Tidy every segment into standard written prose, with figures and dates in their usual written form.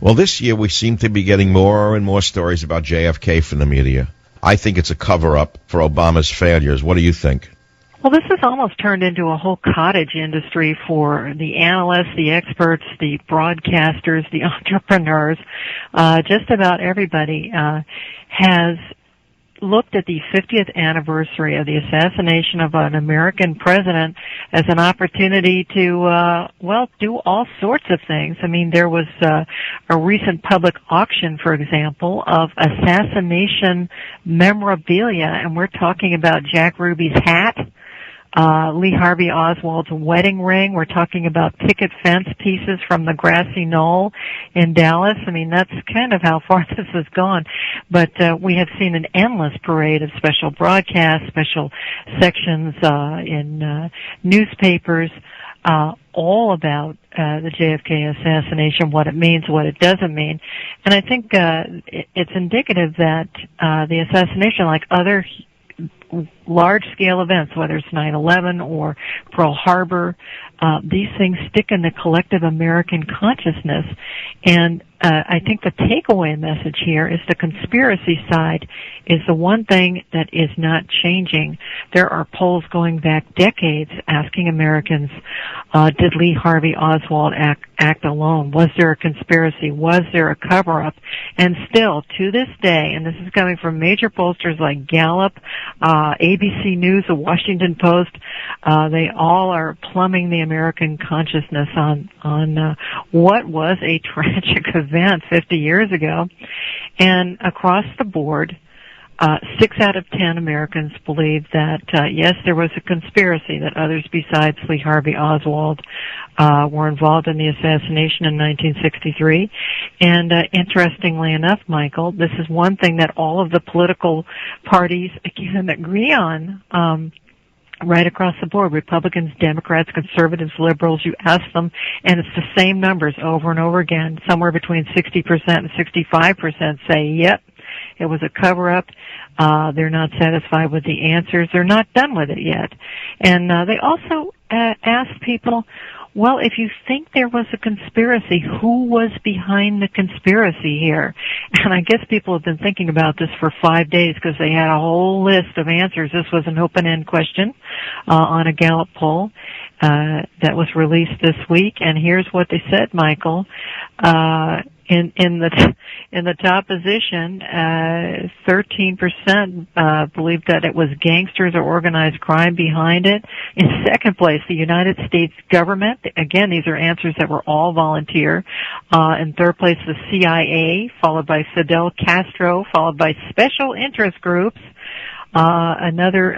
Well, this year we seem to be getting more and more stories about JFK from the media. I think it's a cover-up for Obama's failures. What do you think? Well, this has almost turned into a whole cottage industry for the analysts, the experts, the broadcasters, the entrepreneurs. Just about everybody has looked at the 50th anniversary of the assassination of an American president as an opportunity to, do all sorts of things. I mean, there was a recent public auction, for example, of assassination memorabilia, and we're talking about Jack Ruby's hat, Lee Harvey Oswald's wedding ring. We're talking about picket fence pieces from the grassy knoll in Dallas. I mean, that's kind of how far this has gone. But we have seen an endless parade of special broadcasts, special sections in newspapers, all about the JFK assassination, what it means, what it doesn't mean. And I think it's indicative that the assassination, like other large-scale events, whether it's 9/11 or Pearl Harbor, these things stick in the collective American consciousness. And I think the takeaway message here is the conspiracy side is the one thing that is not changing. There are polls going back decades asking Americans, did Lee Harvey Oswald act alone? Was there a conspiracy? Was there a cover-up? And still, to this day, and this is coming from major pollsters like Gallup, ABC News, the Washington Post, they all are plumbing the American consciousness on what was a tragic event 50 years ago. And across the board, 6 out of 10 Americans believe that, yes, there was a conspiracy, that others besides Lee Harvey Oswald were involved in the assassination in 1963. And interestingly enough, Michael, this is one thing that all of the political parties can agree on. Right across the board, Republicans, Democrats, conservatives, liberals, you ask them, and it's the same numbers over and over again. Somewhere between 60% and 65% say, yep, it was a cover-up. They're not satisfied with the answers. They're not done with it yet. And they also ask people, well, if you think there was a conspiracy, who was behind the conspiracy here? And I guess people have been thinking about this for 5 days because they had a whole list of answers. This was an open-end question on a Gallup poll that was released this week. And here's what they said, Michael. In the top position, 13% believed that it was gangsters or organized crime behind it. In second place, the United States government. Again, these are answers that were all volunteer. In third place, the CIA, followed by Fidel Castro, followed by special interest groups. Another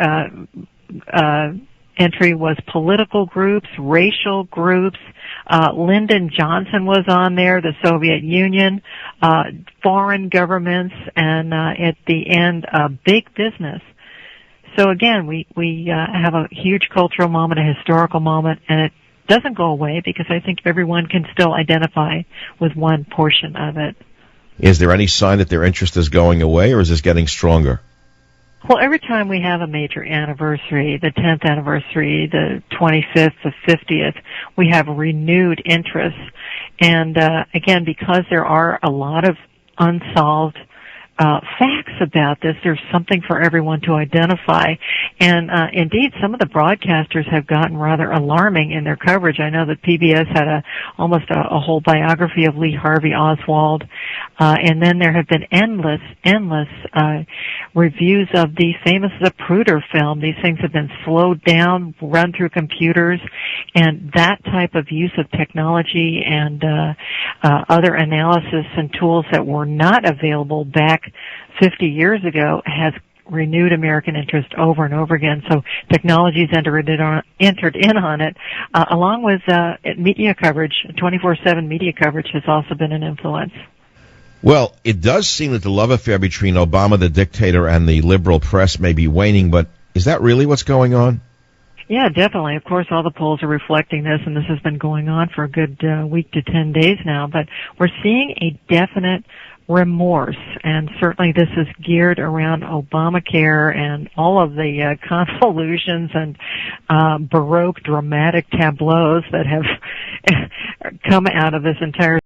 entry was political groups, racial groups. Lyndon Johnson was on there, the Soviet Union, foreign governments, and at the end, big business. So again, we have a huge cultural moment, a historical moment, and it doesn't go away because I think everyone can still identify with one portion of it. Is there any sign that their interest is going away, or is this getting stronger? Well, every time we have a major anniversary, the 10th anniversary, the 25th, the 50th, we have renewed interest. And again, because there are a lot of unsolved facts about this, there's something for everyone to identify. And indeed, some of the broadcasters have gotten rather alarming in their coverage. I know that PBS had almost a whole biography of Lee Harvey Oswald, and then there have been endless reviews of the famous Zapruder film. These things have been slowed down, run through computers, and that type of use of technology and other analysis and tools that were not available back 50 years ago has renewed American interest over and over again. So technology's entered in on it, along with media coverage. 24/7 media coverage has also been an influence. Well, it does seem that the love affair between Obama, the dictator, and the liberal press may be waning, but is that really what's going on? Yeah, definitely. Of course, all the polls are reflecting this, and this has been going on for a good week to 10 days now. But we're seeing a definite remorse, and certainly this is geared around Obamacare and all of the convolutions and Baroque dramatic tableaus that have come out of this entire